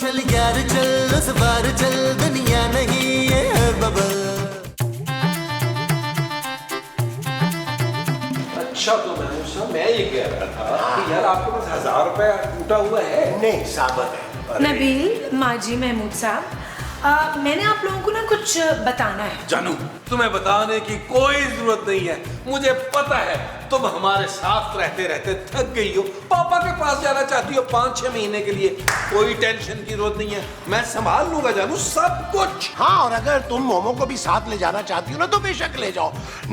चल यार चल, उस बार चल, दुनिया नहीं ये है बबल। अच्छा तो मैं ये कह रहा था कि यार आपके पास 1000 रुपए टूटा हुआ है? नहीं साबित है। नबील, माजी, महमूद साहब, मैंने आप लोगों को ना कुछ बताना है। जानू, तुम्हें बताने की कोई जरूरत नहीं है। मुझे पता है तुम हमारे साथ रहते रहते थक गई हो, पापा के पास जाना चाहती हो 5-6 महीने के लिए। कोई टेंशन की जरूरत नहीं है, मैं संभाल लूंगा जानू सब कुछ। हाँ, और अगर तुम मोमो को भी साथ ले जाना चाहती हो ना तो बेशक ले जाओ।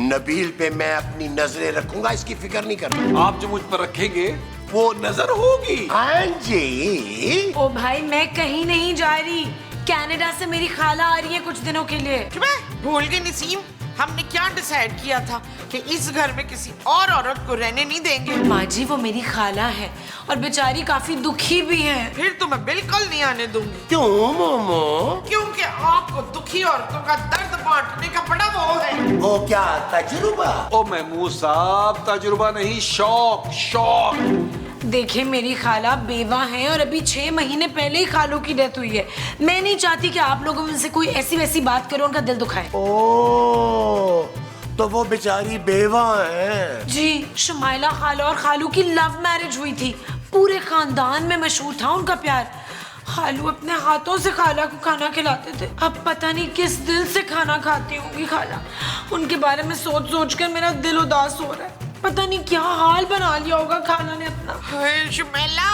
नबील पे मैं अपनी नजरें रखूंगा, इसकी फिक्र नहीं करना। आप जो मुझ पर रखेंगे वो नजर होगी। हाँ जी। ओ भाई, मैं कहीं नहीं जा रही। कनाडा से मेरी खाला आ रही है कुछ दिनों के लिए। भूल गई नसीम, हमने क्या डिसाइड किया था कि इस घर में किसी और औरत को रहने नहीं देंगे। माँ जी, वो मेरी खाला है और बेचारी काफी दुखी भी है। फिर तो मैं बिल्कुल नहीं आने दूंगी। क्यों मोमो? क्योंकि आपको दुखी औरतों का दर्द बांटने का बड़ा वो है। वो क्या तजुर्बा? ओ महमूद साहब, तजुर्बा नहीं, शौक शौक। देखिए, मेरी खाला बेवा है और अभी 6 महीने पहले ही खालों की डेथ हुई है। मैं नहीं चाहती कि आप लोगों में से कोई ऐसी वैसी बात करे, उनका दिल दुखाए। ओ, तो वो बेचारी बेवा है। जी, शुमाइला खाला और खालू की लव मैरिज हुई थी। पूरे खानदान में मशहूर था उनका प्यार। खालू अपने हाथों से खाला को खाना खिलाते थे। अब पता नहीं किस दिल से खाना खाती होंगी खाला। उनके बारे में सोच सोच कर मेरा दिल उदास हो रहा है। पता नहीं क्या हाल बना लिया होगा खाला ने अपना। शुमैला,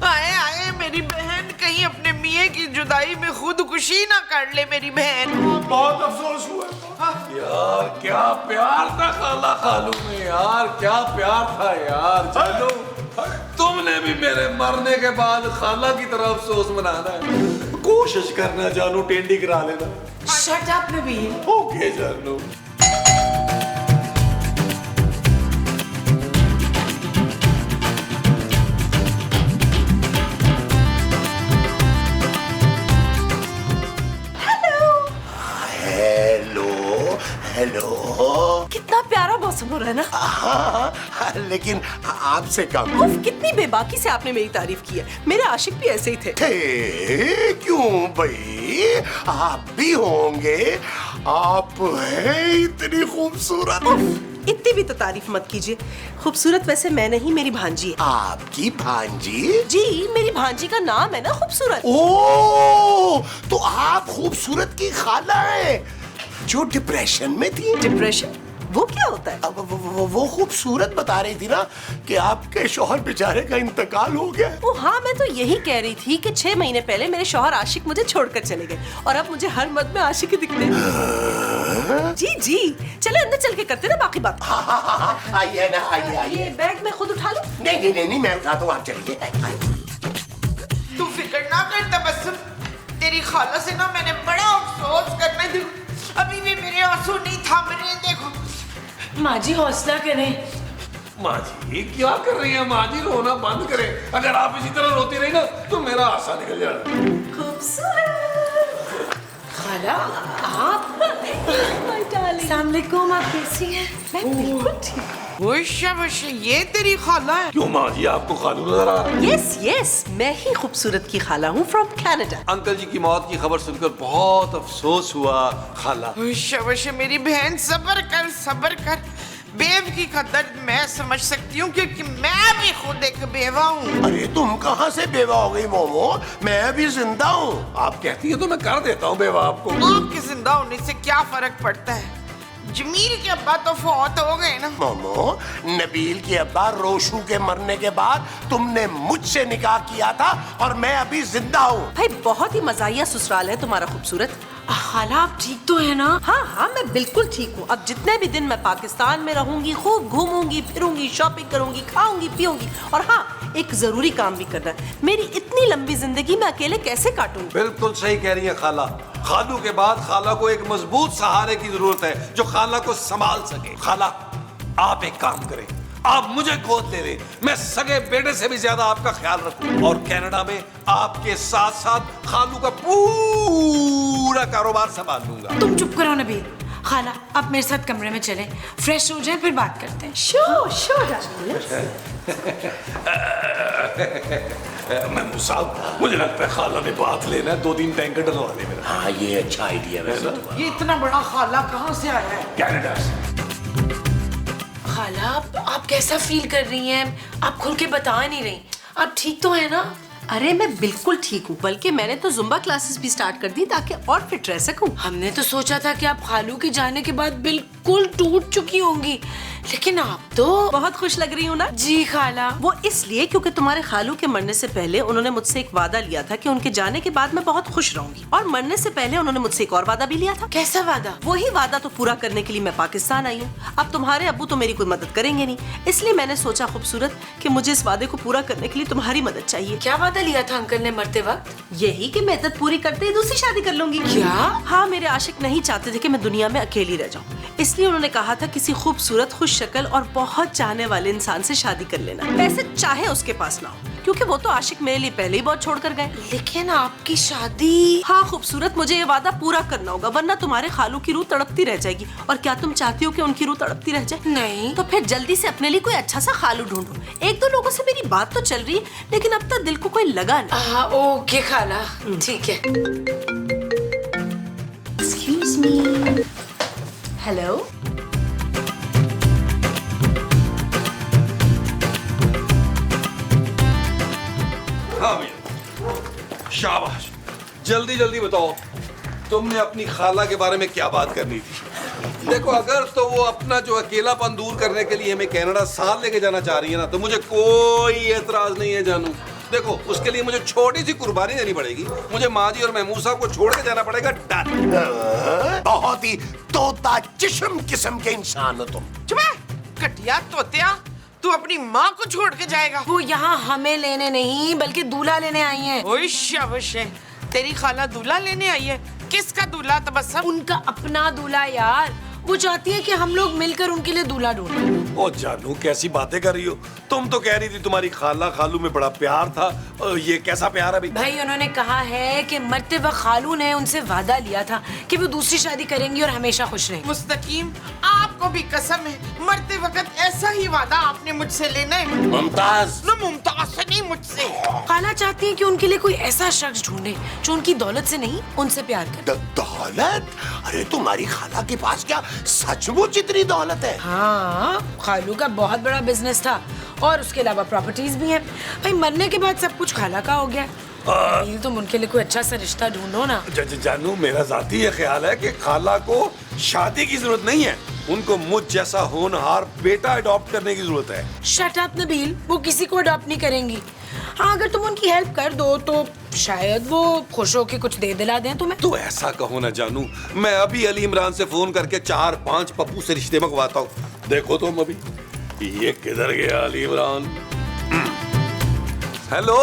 आए आए मेरी बहन कहीं अपने मियाँ की जुदाई में खुदकुशी ना कर ले मेरी बहन। बहुत अफसोस हुआ यार, क्या प्यार था खाला खालू में यार, क्या प्यार था यार। चलो, तुमने भी मेरे मरने के बाद खाला की तरफ अफसोस मनाना है। कोशिश करना जानू, टेंडी करा लेना। Shut up Nabeel. ओके जानू। हेलो। कितना प्यारा मौसम हो रहा है ना। हाँ, लेकिन आपसे कम। उफ, कितनी बेबाकी से आपने मेरी तारीफ की है। मेरे आशिक भी ऐसे ही थे। क्यों भाई, आप भी होंगे। आप हैं इतनी खूबसूरत। इतनी भी तो तारीफ मत कीजिए। खूबसूरत वैसे मैं नहीं, मेरी भांजी है। आपकी भांजी? जी, मेरी भांजी का नाम है ना खूबसूरत। ओ, तो आप खूबसूरत की खाला है जो डिप्रेशन में थी। डिप्रेशन? वो क्या होता है? वो खूबसूरत बता रही थी ना कि आपके शौहर बेचारे का इंतकाल हो गया। ओ हाँ, मैं तो यही कह रही थी कि 6 महीने पहले मेरे शौहर आशिक मुझे छोड़कर चले गए और अब मुझे हर मर्द में आशिक ही दिखते हैं। जी जी, चले अंदर चल के करते ना बाकी बात। आइए ना, आइए आइए। ये बैग मैं खुद उठा लूं? नहीं, मैं उठाता हूँ, आप चलिए। तू फिक्र ना कर तबस्सुम, तेरी खाला से ना मैंने बड़ा अफसोस करना है। अभी भी मेरे आंसू नहीं थम रहे। देखो माँ जी, हौसला करें। माँ जी क्या कर रही है? माँ जी रोना बंद करें। अगर आप इसी तरह रोती रही ना तो मेरा आशा निकल जाना। खूबसूरत खाला, आप? अस्सलाम वालेकुम, आप कैसी हैं? मैं बिल्कुल ठीक। शाबाश, ये तेरी खाला है? क्यों माँ जी, आपको खालू नजर आ रहा है? यस यस, मैं ही खूबसूरत की खाला हूँ फ्रॉम कनाडा। अंकल जी की मौत की खबर सुनकर बहुत अफसोस हुआ खाला। शाबाश मेरी बहन, सब्र कर सब्र कर। बेवकी का दर्द मैं समझ सकती हूँ क्योंकि मैं भी खुद एक बेवा हूँ। अरे तुम कहाँ से बेवा हो गई मोमो? मैं भी जिंदा हूँ। आप कहती है तो मैं कर देता हूँ बेवा आपको। आपके जिंदा होने से क्या फर्क पड़ता है? जमील के अब्बा तो फौत हो गए ना। मोमो, नबील के अब्बा रोशू के मरने के बाद तुमने मुझसे निकाह किया था और मैं अभी जिंदा हूँ। भाई बहुत ही मजाहिया ससुराल है तुम्हारा खूबसूरत। खाला, आप ठीक तो है ना? हाँ, मैं बिल्कुल ठीक हूँ। अब जितने भी दिन मैं पाकिस्तान में रहूंगी, खूब घूमूंगी फिरूंगी, शॉपिंग करूंगी, खाऊंगी पीऊंगी, और हाँ, एक जरूरी काम भी करना है। मेरी इतनी लंबी जिंदगी मैं अकेले कैसे काटूंगी? बिल्कुल सही कह रही है खाला। खालू के बाद खाला को एक मजबूत सहारे की जरूरत है जो खाला को संभाल सके। खाला, आप एक काम करें, आप मुझे गोद ले लें। मैं सगे बेटे से भी ज्यादा आपका ख्याल रखूं और कनाडा में आपके साथ साथ खालू का पूरा कारोबार संभाल लूंगा। तुम चुप करो नबील। खाला, आप मेरे साथ कमरे में चलें, फ्रेश हो जाएं, फिर बात करते हैं। श्योर महमूद साहब, मुझे लगता है खाला ने बात लेना है, 2-3 टैंकर डलवा ले मेरा। हाँ ये अच्छा आइडिया वैसे तुम्हारा। ये इतना बड़ा खाला कहाँ से आया है? कनाडा से। खाला आप कैसा फील कर रही हैं? आप खुल के बता नहीं रही। आप ठीक तो है ना? अरे मैं बिल्कुल ठीक हूँ, बल्कि मैंने तो जुम्बा क्लासेस भी स्टार्ट कर दी ताकि और फिट रह सकूं। हमने तो सोचा था कि आप खालू के जाने के बाद बिल्कुल टूट चुकी होंगी, लेकिन आप तो बहुत खुश लग रही हूँ ना? जी खाला। वो इसलिए क्योंकि तुम्हारे खालू के मरने से पहले उन्होंने मुझसे एक वादा लिया था कि उनके जाने के बाद मैं बहुत खुश रहूंगी, और मरने से पहले उन्होंने मुझसे एक और वादा भी लिया था। कैसा वादा? वही वादा तो पूरा करने के लिए मैं पाकिस्तान आई हूँ। अब तुम्हारे अब्बू तो मेरी कोई मदद करेंगे नहीं, इसलिए मैंने सोचा खूबसूरत कि मुझे इस वादे को पूरा करने के लिए तुम्हारी मदद चाहिए। क्या वादा लिया था अंकल ने मरते वक्त? यही कि मैं इद्दत पूरी करते ही दूसरी शादी कर लूंगी। क्या? हाँ, मेरे आशिक नहीं चाहते थे कि मैं दुनिया में अकेली रह जाऊं, इसलिए उन्होंने कहा था किसी खूबसूरत, खुश शक्ल और बहुत चाहने वाले इंसान से शादी कर लेना, वैसे चाहे उसके पास ना हो, क्योंकि वो तो आशिक मेरे लिए पहले ही बहुत छोड़ कर गए। लेकिन आपकी शादी। हाँ खूबसूरत, मुझे ये वादा पूरा करना होगा, वरना तुम्हारे खालू की रूह तड़पती रह जाएगी। और क्या तुम चाहती हो कि उनकी रूह तड़पती रह जाए? नहीं। तो फिर जल्दी से अपने लिए कोई अच्छा सा खालू ढूंढो। 1-2 लोगों से मेरी बात तो चल रही है, लेकिन अब तक दिल को कोई लगा नहीं। हाँ ओके खाला, ठीक है। Excuse me. हेलो। हाँ भैया, शाबाश। जल्दी जल्दी बताओ, तुमने अपनी खाला के बारे में क्या बात करनी थी? देखो, अगर तो वो अपना जो अकेलापन दूर करने के लिए हमें कनाडा साथ लेके जाना चाह रही है ना, तो मुझे कोई एतराज नहीं है जानू। देखो, उसके लिए मुझे छोटी सी कुर्बानी देनी पड़ेगी। मुझे माँ जी और महमूद साहब को छोड़ के जाना पड़ेगा। डन। बहुत ही तोता जिस्म किस्म के इंसान हो तुम। चुप कटिया तोतिया, तू अपनी माँ को छोड़ के जाएगा? वो यहाँ हमें लेने नहीं बल्कि दूल्हा लेने आई हैं। ओए शाबाश है, तेरी खाला दूल्हा लेने आई है? किसका दूल्हा तबस्सुम? उनका अपना दूल्हा यार। वो चाहती है कि हम लोग मिलकर उनके लिए दूल्हा ढूंढें। ओ जानू, कैसी बातें कर रही हो? तुम तो कह रही थी तुम्हारी खाला खालू में बड़ा प्यार था। ये कैसा प्यार है भाई? भाई उन्होंने कहा है कि मरते वक्त खालू ने उनसे वादा लिया था कि वो दूसरी शादी करेंगी और हमेशा खुश रहेंगी। मुस्तकीम, आपको भी कसम है, मरते वक्त ऐसा ही वादा आपने मुझसे लेना है। मुमताज। न मुमताज से नहीं, मुझसे। खाला चाहती है कि उनके लिए कोई ऐसा शख्स ढूंढे जो उनकी दौलत से नहीं, उनसे प्यार करे। दौलत? अरे तुम्हारी खाला के पास क्या सचमुच इतनी दौलत है? हाँ, खालू का बहुत बड़ा बिजनेस था और उसके अलावा प्रॉपर्टीज भी हैं। भाई मरने के बाद सब कुछ खाला का हो गया। तुम उनके लिए कोई अच्छा सा रिश्ता ढूंढो ना। जानू, मेरा जाती ये ख्याल है कि खाला को शादी की जरूरत नहीं है, उनको मुझ जैसा होनहार बेटा अडॉप्ट करने की जरूरत है। शट अप नबील, वो किसी को अडॉप्ट नहीं करेंगी। हाँ, अगर तुम उनकी हेल्प कर दो तो शायद वो खुश होके कुछ दे दिला दें तुम्हें। तो ऐसा कहो ना जानू, मैं अभी अली इमरान से फोन करके 4-5 पप्पू से रिश्ते मंगवाता हूँ। देखो तुम अभी ये किधर गया अली इमरान। हेलो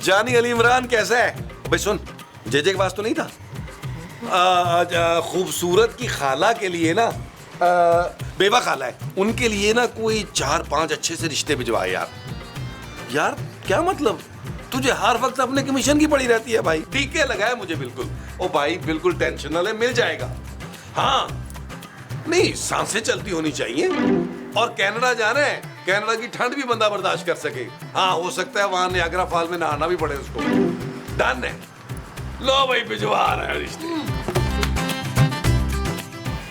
जानी, अली इमरान कैसा है? भाई सुन, जेजे के पास तो नहीं था? खूबसूरत की खाला के लिए ना, बेवा खाला है, उनके लिए ना कोई 4-5 अच्छे से रिश्ते भिजवा यार। यार क्या मतलब, तुझे हर वक्त अपने कमीशन की पड़ी रहती है भाई। टीके लगाए मुझे बिल्कुल। ओ भाई बिल्कुल टेंशन ना ले, मिल जाएगा। हाँ नहीं, सांसें चलती होनी चाहिए। और कनाडा जाना है, कनाडा की ठंड भी बंदा बर्दाश्त कर सके। हाँ, हो सकता है वहां नियाग्रा फॉल में नहाना भी पड़े उसको। डन है। लो भाई, भिजवा रहे हैं रिश्ते।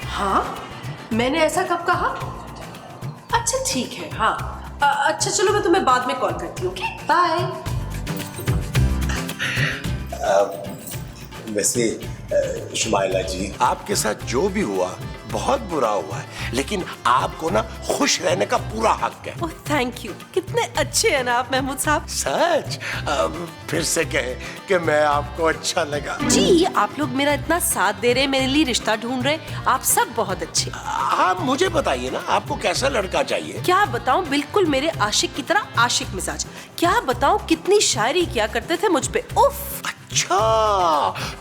हाँ, मैंने ऐसा कब कहा? अच्छा ठीक है, हाँ। अच्छा चलो, मैं तुम्हें बाद में कॉल करती हूँ। Okay bye. वैसे शुमाइला जी, आपके साथ जो भी हुआ बहुत बुरा हुआ है, लेकिन आपको ना खुश रहने का पूरा हक है। ओह थैंक यू, कितने अच्छे हैं ना आप महमूद साहब। सच? फिर से कहे कि मैं आपको अच्छा लगा। जी, आप लोग मेरा इतना साथ दे रहे, मेरे लिए रिश्ता ढूंढ रहे, आप सब बहुत अच्छे। आप मुझे बताइए ना, आपको कैसा लड़का चाहिए? क्या बताऊं, बिल्कुल मेरे आशिक की तरह आशिक मिजाज। क्या बताऊं, कितनी शायरी किया करते थे मुझ पे। उफ। अच्छा,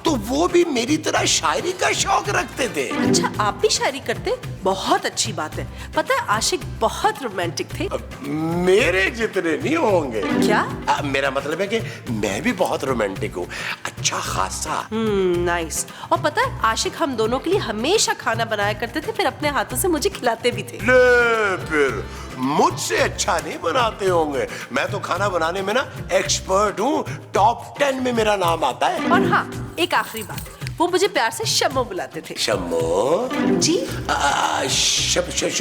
तो वो भी मेरी तरह शायरी का शौक रखते थे? अच्छा, आप भी शायरी करते? बहुत अच्छी बात है। पता है, आशिक बहुत रोमांटिक थे। मेरे जितने नहीं होंगे। क्या? मेरा मतलब है कि मैं भी बहुत रोमांटिक हूँ, अच्छा खासा। नाइस। और पता है, आशिक हम दोनों के लिए हमेशा खाना बनाया करते थे, फिर अपने हाथों से मुझे खिलाते भी थे। ले फिर मुझसे अच्छा नहीं बनाते होंगे। मैं तो खाना बनाने में ना एक्सपर्ट हूँ, टॉप 10 में मेरा नाम आता है। और हाँ, एक आखिरी बात, वो मुझे प्यार से शम्मो बुलाते थे। शम्मो जी?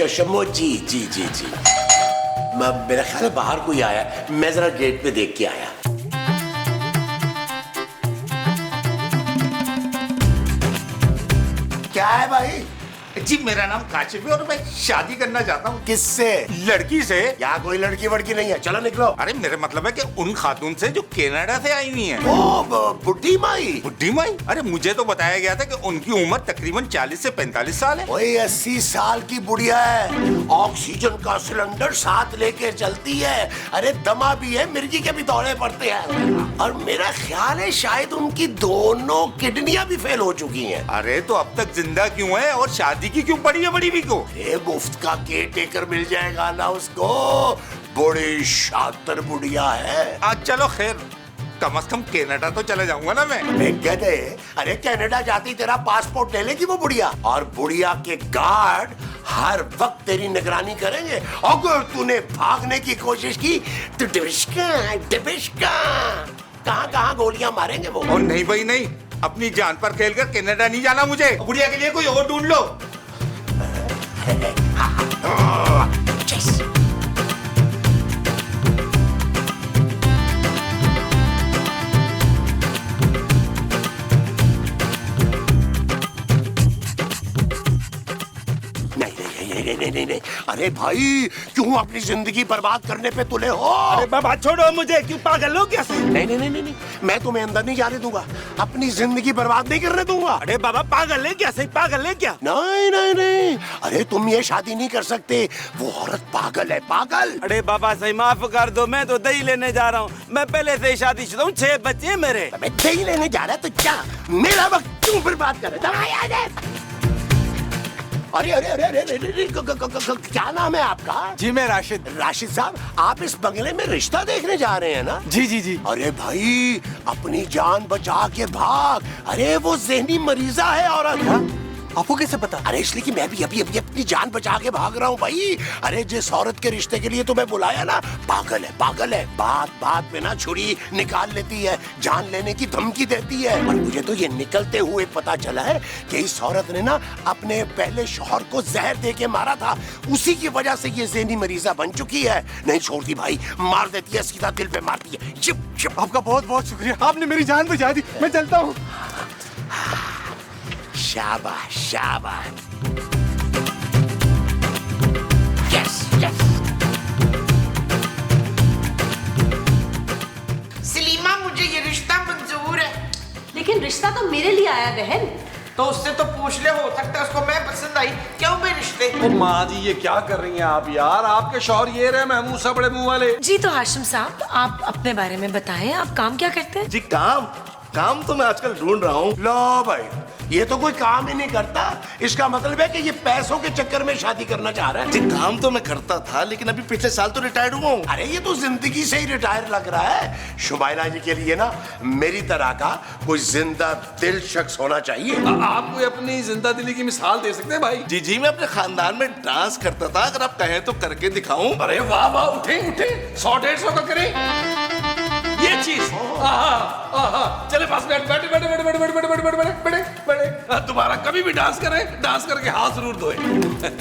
शम्मो जी जी जी जी। मेरा ख्याल है बाहर कोई आया, मैं जरा गेट पे देख के आया। क्या है भाई? जी मेरा नाम काशिफ है और मैं शादी करना चाहता हूँ। किससे? लड़की से। यहाँ कोई लड़की वड़की नहीं है, चलो निकलो। अरे मेरे मतलब है कि उन खातून से जो कनाडा से आई हुई हैं। ओ बुड्ढी माई। बुड्ढी माई? अरे मुझे तो बताया गया था कि उनकी उम्र तकरीबन 40 से 45 साल है। वही 80 साल की बुढ़िया है, ऑक्सीजन का सिलेंडर साथ लेके चलती है। अरे दमा भी है, मिर्गी के भी दौरे पड़ते हैं। और मेरा ख्याल है शायद उनकी दोनों किडनियां भी फेल हो चुकी हैं। अरे तो अब तक जिंदा क्यों है और शादी की क्यों पड़ी है बड़ी भी को? ये मुफ्त का केयर टेकर मिल जाएगा ना उसको। बड़ी शातिर बुढ़िया है। आज चलो खैर, कम से कम कनाडा तो चले जाऊंगा ना मैं। गधे, अरे कनाडा जाती तेरा पासपोर्ट ले लेगी वो बुढ़िया। और बुढ़िया के गार्ड हर वक्त तेरी निगरानी करेंगे। अगर तूने भागने की कोशिश की तो डिबिश्का कहाँ गोलियां मारेंगे वो। और नहीं भाई नहीं, अपनी जान पर खेलकर कनाडा नहीं जाना मुझे। बुढ़िया के लिए कोई और ढूंढ लो। नहीं। अरे भाई क्यों अपनी जिंदगी बर्बाद करने पे तुले हो? अरे बाबा छोड़ो मुझे, क्यों पागल हो क्या? नहीं, मैं तुम्हें अंदर नहीं जाने दूंगा, अपनी जिंदगी बर्बाद नहीं करने दूंगा। अरे बाबा पागल है क्या? सही पागल है क्या? नहीं, अरे तुम ये शादी नहीं कर सकते, वो औरत पागल है, पागल। अरे बाबा सही माफ कर दो, मैं तो दही लेने जा रहा हूँ। मैं पहले से शादीशुदा हूँ, 6 बच्चे हैं मेरे। मैं दही लेने जा रहा तो क्या मेरा वक्त क्यों बर्बाद कर रहे? अरे क्या नाम है आपका? जी मैं राशिद। राशिद साहब, आप इस बंगले में रिश्ता देखने जा रहे हैं ना? जी। अरे भाई अपनी जान बचा के भाग। अरे वो ज़हनी मरीजा है औरत। आपको कैसे पता? अरे इसलिए कि मैं भी अभी अपनी जान बचा के भाग रहा हूँ भाई। अरे जिस औरत के रिश्ते के लिए तुम्हें बुलाया ना, पागल है। बात में ना छुरी निकाल लेती है, जान लेने की धमकी देती है। और मुझे तो ये निकलते हुए पता चला है कि इस औरत ने ना अपने पहले शौहर को जहर दे के मारा था। उसी की वजह से ये ज़हनी मरीजा बन चुकी है। नहीं छोड़ती भाई, मार देती है, सीधा दिल पे मारती है। चिप। आपका बहुत शुक्रिया, आपने मेरी जान बचा दी। मैं चलता हूँ। शाबाश। यस। सलीमा मुझे ये रिश्ता मंजूर है। लेकिन रिश्ता तो मेरे लिए आया बहन। तो उससे तो पूछ ले, हो सकता है उसको मैं पसंद आई। क्यों मैं रिश्ते? ओ माँ जी ये क्या कर रही हैं आप यार? आपके शौहर ये रहे महमूद सा बड़े मुंह वाले। जी तो हाशिम साहब, आप अपने बारे में बताएं, आप काम क्या करते हैं? जी काम तो मैं आजकल ढूंढ रहा हूँ। लो भाई, ये तो कोई काम ही नहीं करता। इसका मतलब है कि ये पैसों के चक्कर में शादी करना चाह रहा है। जी काम तो मैं करता था, लेकिन अभी पिछले साल तो रिटायर्ड हुआ हूँ। अरे ये तो जिंदगी से ही रिटायर लग रहा है। शुमाइला जी के लिए ना मेरी तरह का कोई जिंदा दिल शख्स होना चाहिए। आप कोई अपनी जिंदा दिली की मिसाल दे सकते हैं भाई? जी मैं अपने खानदान में डांस करता था, अगर आप कहें तो करके दिखाऊं। अरे वाह, उठे 100-150 का करें ये चीज। चले पास बैठ। दोबारा कभी भी डांस करें, डांस करके हाथ जरूर धोए।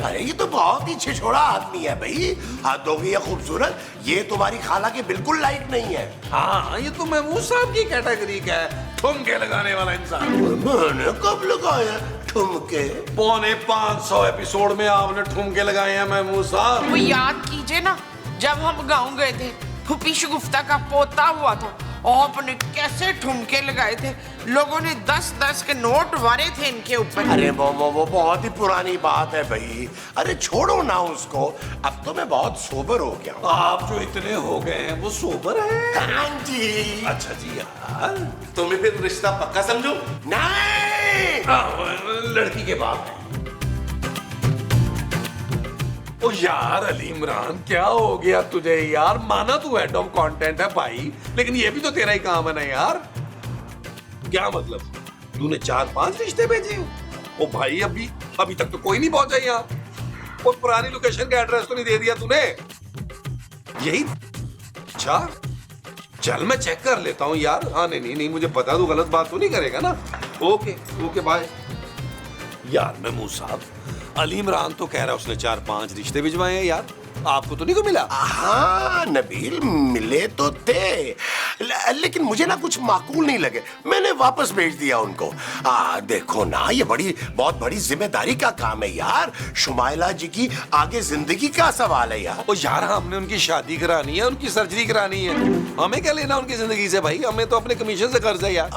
अरे ये तो बहुत ही छिछोड़ा आदमी है भाई। हाथ धोगी या खूबसूरत, ये तुम्हारी खाला के बिल्कुल लायक नहीं है। हाँ ये तो महमूद साहब की कैटेगरी का है, ठुमके लगाने वाला इंसान। मैंने कब लगाया ठुमके? 450 एपिसोड में आपने ठुमके लगाए हैं महमूद साहब। वो याद कीजिए ना, जब हम गाँव गए थे, फूफी शगुफ्ता का पोता हुआ था और आपने कैसे ठुमके लगाए थे। लोगों ने 10-10 के नोट वारे थे इनके ऊपर। अरे वो बहुत ही पुरानी बात है भाई। अरे छोड़ो ना उसको, अब तो मैं बहुत सोबर हो गया हूँ। आप जो इतने हो गए हैं वो सोबर है? हाँ जी। अच्छा जी यार, तो मैं फिर रिश्ता पक्का समझूं? नहीं, लड़की के बाप है। ओ यार अली इमरान, क्या हो गया तुझे यार? माना तू हेड ऑफ कंटेंट है भाई, लेकिन ये भी तो तेरा ही काम है ना यार। क्या मतलब तूने 4-5 रिश्ते भेजे? ओ भाई अभी तक तो कोई नहीं पहुंचा यहाँ। वो पुरानी लोकेशन का एड्रेस तो नहीं दे दिया तूने? यही? अच्छा चल मैं चेक कर लेता हूँ यार। हाँ नहीं मुझे पता, तू गलत बात तो नहीं करेगा ना। Okay bye. यार महमूद साहब, अली इमरान तो कह रहा है उसने 4-5 रिश्ते भिजवाए हैं यार, आपको तो नहीं को मिला? हाँ नबील, मिले तो थे लेकिन मुझे ना कुछ माकूल नहीं लगे, मैंने वापस भेज दिया उनको। देखो ना, ये बहुत बड़ी जिम्मेदारी का काम है यार। शुमाइला जी की आगे जिंदगी का सवाल है यार। ओ यार, हमने उनकी शादी करानी है, उनकी सर्जरी करानी है, हमें क्या लेना उनकी जिंदगी से भाई? हमें तो अपने कमीशन से कर्ज है यार।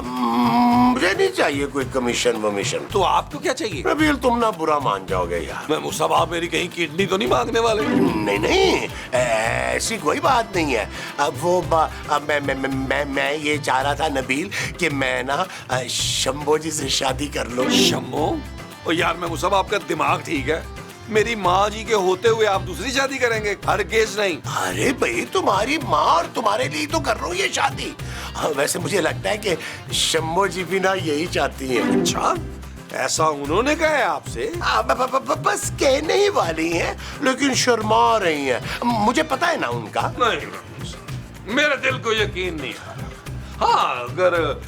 मुझे नहीं चाहिए कोई कमीशन वमीशन। तो आपको क्या चाहिए? नबील, तुम ना बुरा मान जाओगे यार। मैं मुसाब, आप मेरी कहीं किडनी तो नहीं मांगने वाले? नहीं, ऐसी कोई बात नहीं है। अब वो मैं ये चाह रहा था नबील कि मैं ना शंभो जी से शादी कर लूं। शंभो? ओ यार मैं मुसाब, आपका दिमाग ठीक है? मेरी माँ जी के होते हुए आप दूसरी शादी करेंगे? हरगिज़ नहीं। अरे भाई, तुम्हारी माँ और तुम्हारे लिए तो कर रहा हूँ ये शादी। वैसे मुझे लगता है कि शंभो जी भी ना यही चाहती हैं। अच्छा, ऐसा उन्होंने कहा है आपसे? बस कहने ही वाली हैं, लेकिन शर्मा रही हैं। मुझे पता है ना उनका। नहीं, मेरे दिल को यकीन नहीं है। हाँ, अगर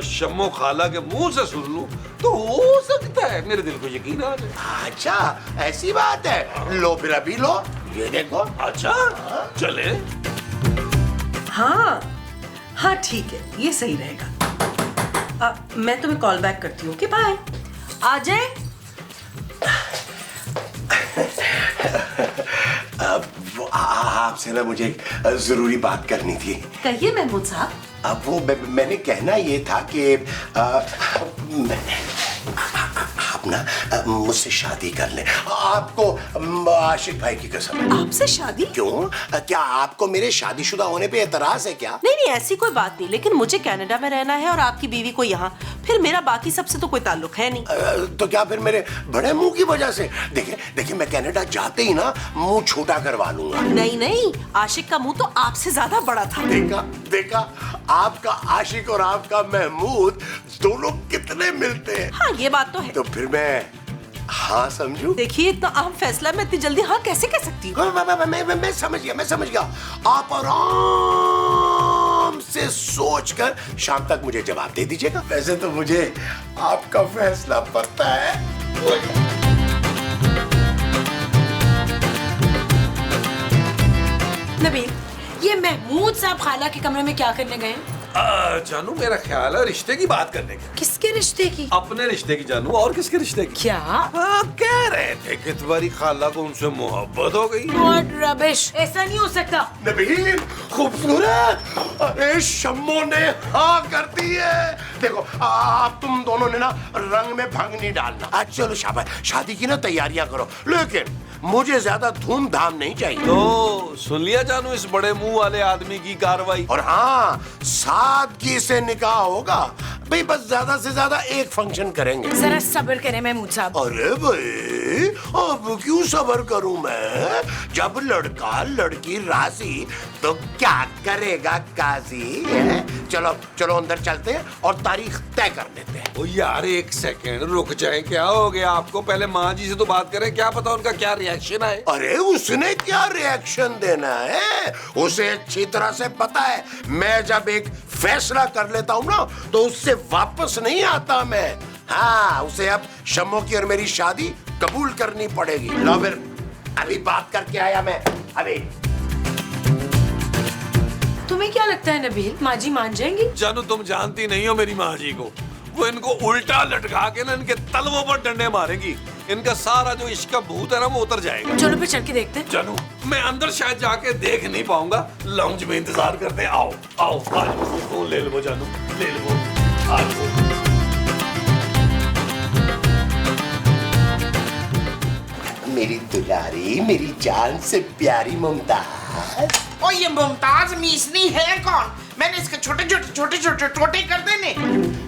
शम्मो खाला के मुंह से सुन लूं तो हो सकता है मेरे दिल को यकीन आ जाए। अच्छा, ऐसी बात है। लो फिर अभी लो, ये देखो। अच्छा चले। हाँ ठीक है, ये सही रहेगा। मैं तुम्हें कॉल बैक करती हूँ कि बाय। अजय, आपसे ना मुझे जरूरी बात करनी थी। कहिए महमूद साहब। अब वो मैंने कहना ये था कि आप ना मुझसे शादी कर लें। आपको आशिक भाई की कसम। आपसे शादी? क्यों? क्या आपको मेरे शादीशुदा होने पे एतराज है क्या? नहीं, ऐसी कोई बात नहीं, लेकिन मुझे कनाडा में रहना है और आपकी बीवी को यहाँ, फिर मेरा बाकी सबसे तो कोई ताल्लुक है नहीं। तो क्या फिर मेरे बड़े मुंह की वजह से? देखिए मैं कनाडा जाते ही ना मुंह छोटा करवा लूंगा। नहीं, आशिक का मुंह तो आपसे ज्यादा बड़ा था। देखा, आपका आशिक और आपका महमूद दोनों कितने मिलते हैं। हाँ, ये बात तो है। तो फिर मैं हाँ समझूं? देखिए, इतना अहम फैसला मैं इतनी जल्दी हाँ कैसे कह सकती हूँ? मैं समझ गया। आप आराम से सोचकर शाम तक मुझे जवाब दे दीजिएगा। वैसे तो मुझे आपका फैसला पता है। नबील, ये महमूद साहब खाला के कमरे में क्या करने गए? जानू, मेरा ख्याल है रिश्ते की बात करने की। किसके रिश्ते की? अपने रिश्ते की जानू, और किसके रिश्ते की? क्या? कह रहे थे कि तुम्हारी खाला को उनसे मोहब्बत हो गई। What rubbish! ऐसा नहीं हो सकता। नबील, खूबसूरत, अरे शम्मो ने हाँ कर दी है। देखो, आप तुम दोनों ने ना रंग में भंग नहीं डालना। चलो शाबाश, शादी की ना तैयारियां करो, लेकिन मुझे ज्यादा धूमधाम नहीं चाहिए। तो सुन लिया जानू इस बड़े मुंह वाले आदमी की कार्रवाई। और हाँ, सादगी से निकाह होगा भाई, बस ज्यादा से ज्यादा एक फंक्शन करेंगे। जरा सब्र करें महमूद साहब। अरे भाई, अब क्यों सब्र करूं मैं? जब लड़का लड़की राजी तो क्या करेगा काजी है? चलो अंदर चलते हैं और तारीख तय कर लेते हैं। ओ यार, एक सेकंड रुक जाए। क्या हो गया आपको? पहले माँ जी से तो बात करें, क्या पता उनका क्या रिएक्शन आए। अरे उसने क्या रिएक्शन देना है? उसे अच्छी तरह से पता है, मैं जब एक फैसला कर लेता हूँ ना तो उससे वापस नहीं आता मैं। हाँ, उसे अब शम्मो की और मेरी शादी कबूल करनी पड़ेगी। लो फिर, अभी बात करके आया मैं। अभी तुम्हें क्या लगता है नबील, माँ जी मान जाएंगी? जानू, तुम जानती नहीं हो मेरी माँ जी को। वो इनको उल्टा लटका के ना इनके तलवों पर डंडे मारेंगी। इनका सारा जो इश्क का भूत है ना वो उतर जाएगा। चलो फिर चल के देखते हैं। जानू, मैं अंदर शायद जाके देख नहीं पाऊंगा, लाउंज में इंतजार करते हैं। आओ आज फोन ले लो जानू, ले लो आज। मेरी दुलारी, मेरी जान से प्यारी मुमताज। और ये मुमताज मीसनी है कौन? मैंने इसके छोटे छोटे कर देने।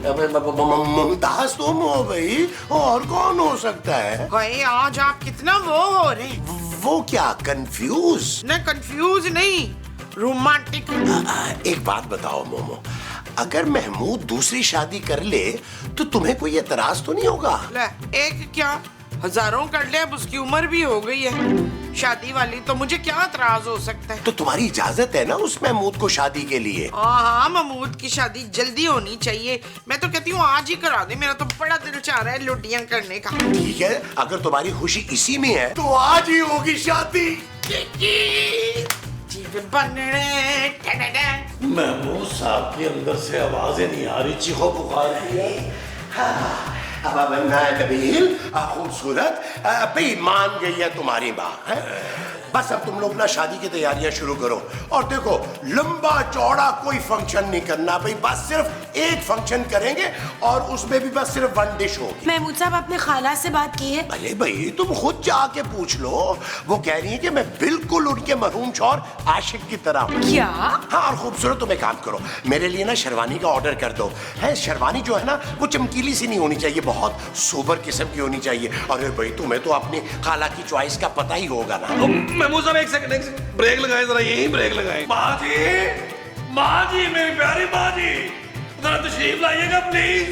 मुमताज तुम हो भाई, और कौन हो सकता है? कहे आज आप कितना वो हो रहे? वो क्या, कंफ्यूज? न कंफ्यूज नहीं, रोमांटिक। एक बात बताओ मोमो, अगर महमूद दूसरी शादी कर ले तो तुम्हें कोई एतराज तो नहीं होगा? ले, एक क्या हजारों कर ले, अब उसकी उम्र भी हो गई है शादी वाली, तो मुझे क्या एतराज हो सकता है। तो तुम्हारी इजाजत है ना उस महमूद को शादी के लिए? हाँ, महमूद की शादी जल्दी होनी चाहिए। मैं तो कहती हूँ आज ही करा दे, मेरा तो बड़ा दिल चाह रहा है लुटियां करने का। ठीक है, अगर तुम्हारी खुशी इसी में है तो आज ही होगी शादी। महमूद साहब के अंदर से आवाजें नहीं आ रही, चीखो पुकार की है। अब नबील खूबसूरत भाई मान गई है तुम्हारी बात है। बस अब तुम लोग ना शादी की तैयारियां शुरू करो और देखो लंबा चौड़ा कोई फंक्शन नहीं करना भाई, बस सिर्फ एक फंक्शन करेंगे और उसमें भी बस सिर्फ वन डिश होगी। महमूद साहब आपने खाला से बात की है? अरे भाई तुम खुद जाके पूछ लो, वो कह रही है कि मैं बिल्कुल उनके मरहूम शौहर आशिक की तरह हूँ। क्या? हाँ, और खूबसूरत तुम एक काम करो, मेरे लिए ना शेरवानी का ऑर्डर कर दो। है शेरवानी जो है ना वो चमकीली सी नहीं होनी चाहिए, बहुत सोबर किस्म की होनी चाहिए। अरे भाई तुम्हें तो अपनी खाला की चॉइस का पता ही होगा ना। महमूद साहब एक सेकंड ब्रेक लगाएं जरा, यही ब्रेक लगाएं। माँ जी मेरी प्यारी माँ जी, जरा तशरीफ लाइएगा प्लीज।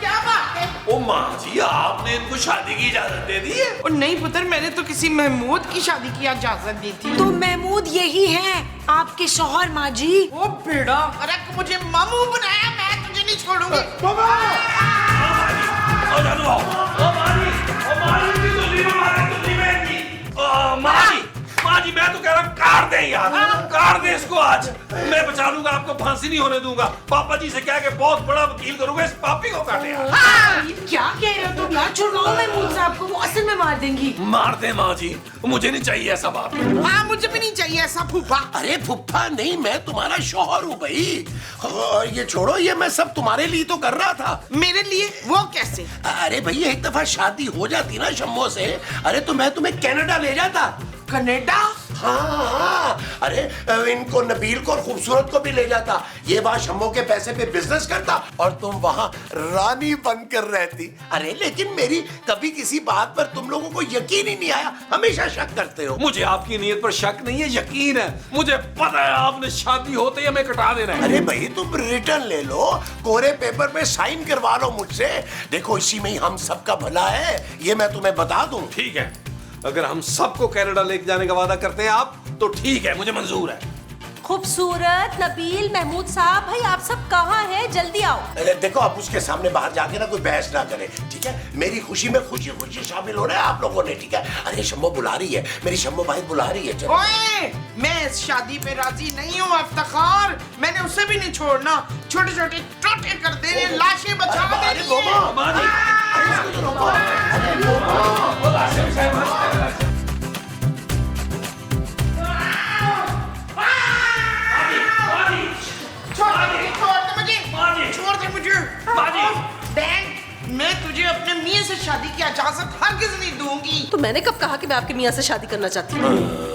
क्या बात है? ओ माँ जी, आपने इनको शादी की इजाजत दे दी है? और नहीं पुत्र, मैंने तो किसी महमूद की शादी की इजाजत दी थी। तो महमूद यही है आपके शौहर माँ जी। ओ बेड़ा, अरे मुझे मामू बनाया, मैं तुझे नहीं छोड़ूंगी। माँ जी मैं तो कह रहा हूँ काट दे यार, काट दे इसको आज। मैं बचा लूंगा, आपको फांसी नहीं होने दूंगा। पापा जी से कह के बहुत बड़ा वकील करूंगा, इस पापी को काटे यार। क्या कह रहे हो तुम यार? छुड़वाओ महमूद साहब को, वो असल में मार देंगी। मार दे माँ जी, मुझे नहीं चाहिए ऐसा बाप। हाँ, मुझे भी नहीं चाहिए ऐसा फूफा। अरे फुफ्फा नहीं, मैं तुम्हारा शौहर हूँ भाई। और ये छोड़ो, ये मैं सब तुम्हारे लिए तो कर रहा था। मेरे लिए? वो कैसे? अरे भैया एक दफा शादी हो जाती ना शम्मो से, अरे तो मैं तुम्हें कनाडा ले जाता। कनाडा? हाँ, अरे इनको नबील को और खूबसूरत को भी ले जाता, ये बात शम्मो के पैसे पे बिजनेस करता और तुम वहाँ रानी बनकर रहती। अरे लेकिन मेरी कभी किसी बात पर तुम लोगों को यकीन ही नहीं आया, हमेशा शक करते हो। मुझे आपकी नीयत पर शक नहीं है, यकीन है। मुझे पता है आपने शादी होते ही हमें कटा देना है। अरे भाई तुम रिटर्न ले लो, कोरे पेपर पे साइन करवा लो मुझसे। देखो इसी में ही हम सबका भला है, ये मैं तुम्हें बता दूं। ठीक है, अगर हम सबको कनाडा लेके जाने का वादा करते हैं आप, तो ठीक है, मुझे मंजूर है। खूबसूरत, नबील, महमूद साहब, भाई आप सब कहाँ हैं? जल्दी आओ। देखो आप उसके सामने बाहर जाके ना कोई बहस ना करे, ठीक है? मेरी खुशी में खुशी खुशी शामिल हो रहे हैं आप लोगों ने, ठीक है? अरे शम्मो बुला रही है, मेरी शम्मो भाई बुला रही है। चलो। ओए, मैं इस शादी पे राजी नहीं हूँ इफ्तिखार, मैंने उसे भी नहीं छोड़ना। छोटे छोटे टोटे कर दे, लाशें बचा देनी है। छोड़ दे मुझे। मैं तुझे अपने मियाँ से शादी की इजाजत हरगिज़ नहीं दूंगी। तो मैंने कब कहा कि मैं आपके मियाँ से शादी करना चाहती हूँ?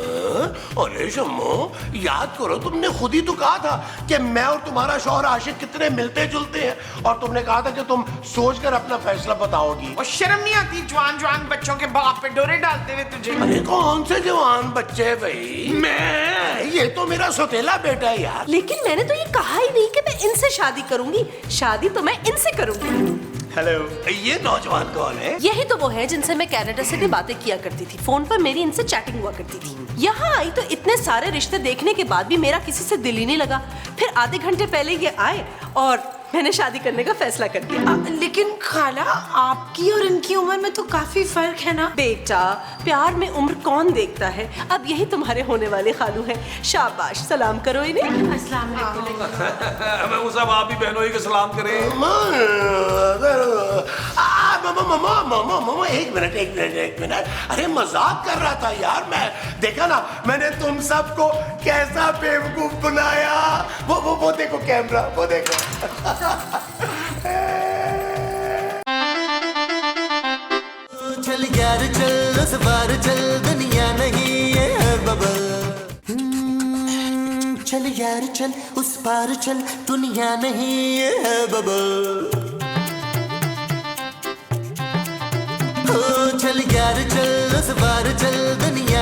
अरे शम्मो, याद करो तुमने खुद ही तो कहा था कि मैं और तुम्हारा शौहर आशिक कितने मिलते जुलते हैं, और तुमने कहा था कि तुम सोचकर अपना फैसला बताओगी। और शर्म नहीं आती जवान जवान बच्चों के बाप पे डोरे डालते हुए तुझे? अरे कौन से जवान बच्चे भाई? मैं, ये तो मेरा सौतेला बेटा है यार। लेकिन मैंने तो ये कहा ही नहीं कि मैं इनसे शादी करूंगी, शादी तो मैं इनसे करूंगी। हेलो, ये नौजवान कौन है? यही तो वो है जिनसे मैं कनाडा से भी बातें किया करती थी, फोन पर मेरी इनसे चैटिंग हुआ करती थी। यहाँ आई तो इतने सारे रिश्ते देखने के बाद भी मेरा किसी से दिल ही नहीं लगा। फिर आधे घंटे पहले ये आए और मैंने शादी करने का फैसला कर दिया। लेकिन खाला, आपकी और इनकी उम्र में तो काफी फर्क है ना? बेटा, प्यार में उम्र कौन देखता है? अब यही तुम्हारे होने वाले खालू हैं। शाबाश, सलाम करो इन्हें। अस्सलाम वालेकुम। मैं उस आप भी बहनों को सलाम करें। मामा एक मिनट, अरे मजाक कर रहा था यार मैं। देखा ना मैंने तुम सबको कैसा बेवकूफ बनाया। वो देखो कैमरा, वो देखो। चल यार चल, उस बार चल, दुनिया नहीं है बबल। चल यार चल, उस पार चल, दुनिया नहीं है बबल। चल यार चल, उस बार चल, दुनिया